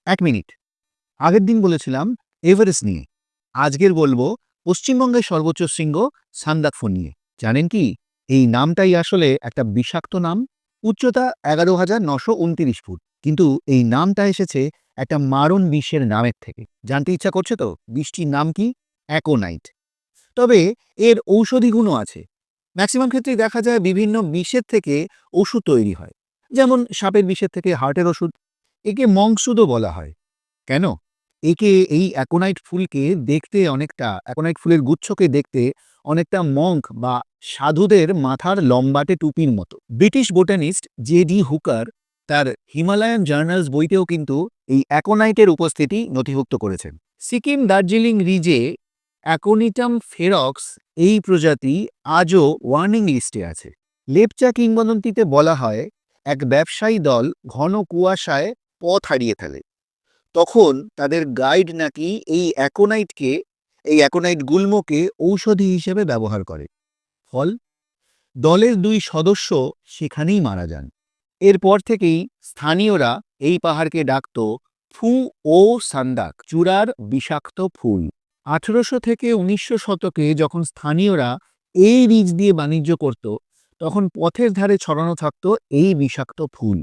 এক মিনিট। আগের দিন বলেছিলাম এভারেস্ট নিয়ে। আজকের বলবো পশ্চিমবঙ্গের সর্বোচ্চ শৃঙ্গ সান্দাকফু নিয়ে। জানেন কি? এই নামটাই আসলে একটা বিষাক্ত নাম। উচ্চতা ১১,৯২৯ ফুট। কিন্তু এই নামটা এসেছে একটা মারণ বিষের নামের থেকে। জানতে ইচ্ছা করছে তো? বিষটির নাম কি? অ্যাকোনাইট। তবে এর ঔষধি গুণও আছে। ম্যাক্সিমাম ক্ষেত্রেই দেখা যায় বিভিন্ন বিষের থেকে ওষুধ তৈরি হয়। যেমন সাপের বিষের থেকে হার্টের ওষুধ। একে মংসুদও বলা হয়। কেন? একে এই অ্যাকোনাইট ফুলকে দেখতে অনেকটা অ্যাকোনাইট ফুলের গুচ্ছকে দেখতে অনেকটা মঙ্ক বা সাধুদের মাথার লম্বাটে টুপির মতো। British botanist J.D.. হুকার তার হিমালয়ান জার্নালস বইতেও কিন্তু এই অ্যাকোনাইটের উপস্থিতি নথিভুক্ত করেছেন। সিকিম দার্জিলিং রিজে অ্যাকোনিটাম ফেরক্স এই প্রজাতি আজও ওয়ার্নিং লিস্টে আছে। লেপচা কিংবদন্তিতে বলা হয় এক ব্যবসায়ী দল ঘন কুয়াশায় পথ হারিয়ে ফেলে। তখন তাদের গাইড নাকি এই অ্যাকোনাইট গুল্মকে ঔষধি হিসেবে ব্যবহার করে। ফল, দলের ২ সদস্য সেখানেই মারা যান। এরপর থেকেই স্থানীয়রা এই পাহাড়কে ডাকত ফু ও সান্দাক, চূড়ার বিষাক্ত ফুল। ১৮০০ থেকে ১৯০০ শতকে যখন স্থানীয়রা এই রিজ দিয়ে বাণিজ্য করত, তখন পথের ধারে ছড়ানো থাকত এই বিষাক্ত ফুল।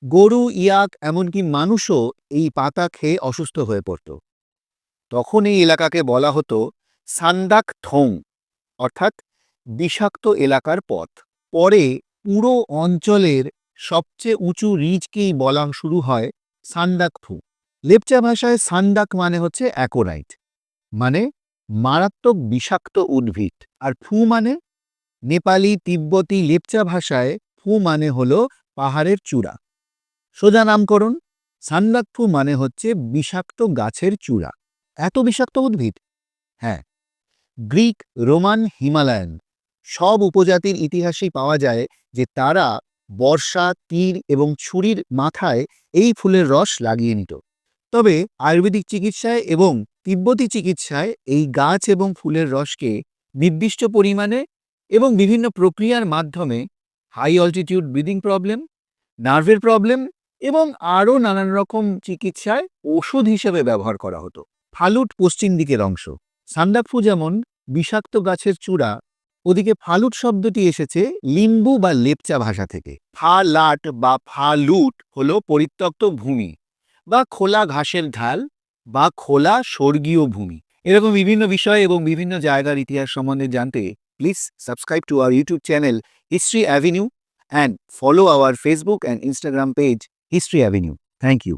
গরু, ইয়াক এমনকি মানুষও এই পাতা খেয়ে অসুস্থ হয়ে পড়ত। তখন এই এলাকাকে বলা হতো সান্দাক থোং, অর্থাৎ বিষাক্ত এলাকার পথ। পরে পুরো অঞ্চলের সবচেয়ে উঁচু রিজকেই বলা শুরু হয় সান্দাকফু। লেপচা ভাষায় সান্দাক মানে হচ্ছে অ্যাকোনাইট, মানে মারাত্মক বিষাক্ত উদ্ভিদ। আর ফু মানে নেপালি, তিব্বতী, লেপচা ভাষায় ফু মানে হলো পাহাড়ের চূড়া। সোজা নামকরণ, সান্দাকফু মানে হচ্ছে বিষাক্ত গাছের চূড়া। এত বিষাক্ত উদ্ভিদ? হ্যাঁ, গ্রিক, রোমান, হিমালয়ান সব উপজাতির ইতিহাসেই পাওয়া যায় যে তারা বর্শা, তীর এবং ছুরির মাথায় এই ফুলের রস লাগিয়ে নিত। তবে আয়ুর্বেদিক চিকিৎসায় এবং তিব্বতী চিকিৎসায় এই গাছ এবং ফুলের রসকে নির্দিষ্ট পরিমাণে এবং বিভিন্ন প্রক্রিয়ার মাধ্যমে হাই অল্টিটিউড ব্রিদিং প্রবলেম, নার্ভের প্রবলেম এবং আরও নানান রকম চিকিৎসায় ওষুধ হিসেবে ব্যবহার করা হতো। ফালুট পশ্চিম দিকের অংশ। সান্দাকফু যেমন বিষাক্ত গাছের চূড়া, ওদিকে ফালুট শব্দটি এসেছে লিম্বু বা লেপচা ভাষা থেকে। ফালাট বা ফালুট হলো পরিত্যক্ত ভূমি বা খোলা ঘাসের ঢাল বা খোলা স্বর্গীয় ভূমি। এরকম বিভিন্ন বিষয় এবং বিভিন্ন জায়গার ইতিহাস সম্বন্ধে জানতে please subscribe to our YouTube channel history avenue and follow our Facebook and Instagram page History Avenue. Thank you.